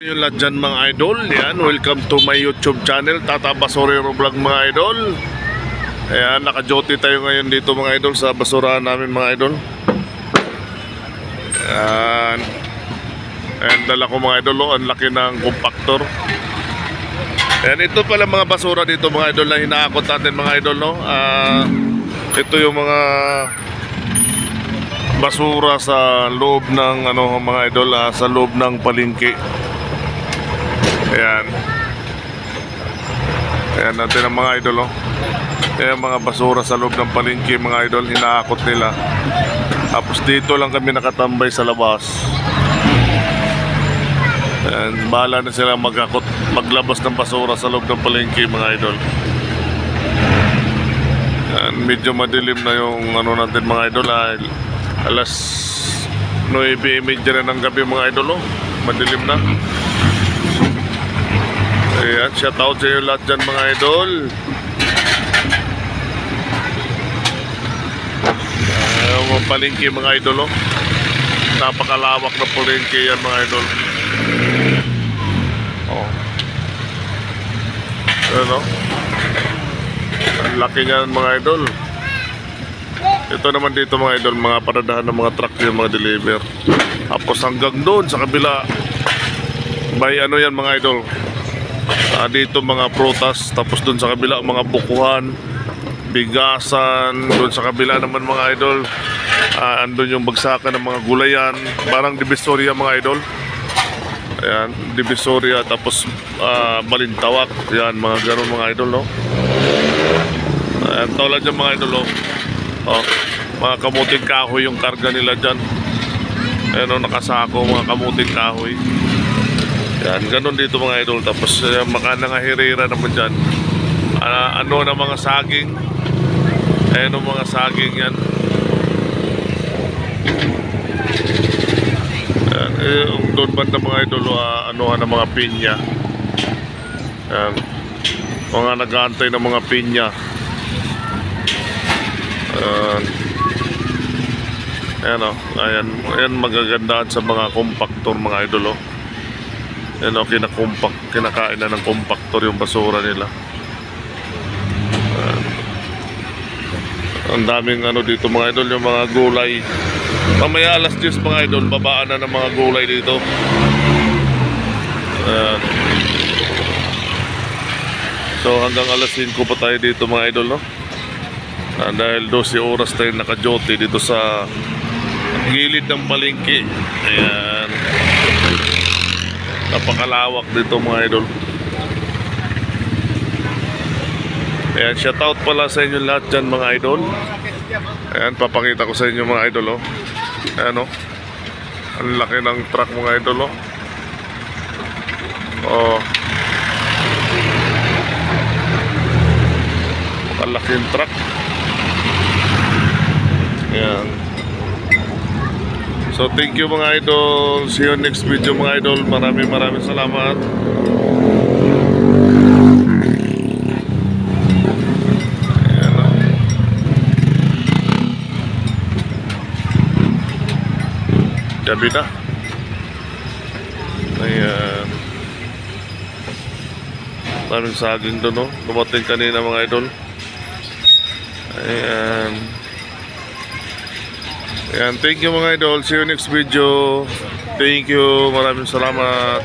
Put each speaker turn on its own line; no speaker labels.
Yung lahat dyan mga idol, yan, welcome to my YouTube channel, Tata Basurero Vlog mga idol. Ayan, naka-duty tayo ngayon dito mga idol sa basurahan namin mga idol. Ayan, ayan, dala ko mga idol, ang laki ng compactor. Ayan, ito pala mga basura dito mga idol na hinaakot natin mga idol, no? Ito yung mga basura sa loob ng mga idol, sa loob ng palengke. Ayan. Ayan natin ang mga idol, oh. Ayan mga basura sa loob ng palengke mga idol, hinaakot nila. Tapos dito lang kami nakatambay sa labas. Ayan, bahala na sila maglabas ng basura sa loob ng palengke mga idol. Ayan, medyo madilim na yung natin mga idol, alas 9:30 na ng gabi mga idol, oh. Madilim na. Ayan, shout out sa iyo lahat dyan mga idol. Ayan, palengke mga idol, oh. Napakalawak na palengke yan mga idol. Oh. Ayan, oh. Ang laki niyan mga idol. Ito naman dito mga idol, mga paradahan ng mga truck yung mga deliver. Tapos hanggang doon sa kabila, by yan mga idol. Dito mga prutas, tapos doon sa kabila mga bukuhan, bigasan, doon sa kabila naman mga idol, andun yung bagsakan ng mga gulayan, parang Divisoria mga idol. Ayan, Divisoria, tapos Balintawak, yan mga ganun mga idol, no? Ayan, tulad yung mga idol, no? Oh, mga kamuting kahoy yung karga nila dyan. Ayan, no, nakasako mga kamuting kahoy. Yan, ganun dito mga idol. Tapos maka nangahirira naman dyan. Na mga saging. Ayan ang mga saging yan. Ayan, doon banda mga idol, ng mga pinya. Ayan, mga nag-aantay ng mga pinya. Ayan, ayan magagandaan sa mga compactor mga idol, oh. Yan, okay, kinakain na ng compactor yung basura nila. Ang daming dito mga idol, yung mga gulay. Mamaya alas 10 mga idol, babaan na ng mga gulay dito. So hanggang alas 5 pa tayo dito mga idol, no? Dahil 12 oras tayo naka-duty dito sa gilid ng palengke. Ayan, napakalawak dito mga idol. Ayan, shout out pala sa inyo lahat dyan mga idol. Ayan, papakita ko sa inyo mga idol, oh. Ayan, oh. Ang laki ng truck mga idol, oh. Oh, malaking truck. Ayan. So thank you mga idol. See you next video mga idol. Maraming salamat. Ayan, oh. Gabi na. Ayan. Maraming saging doon, oh. Dumating kanina mga idol. Ayan. Ayan, thank you mga idol. See you next video. Thank you. Maraming salamat.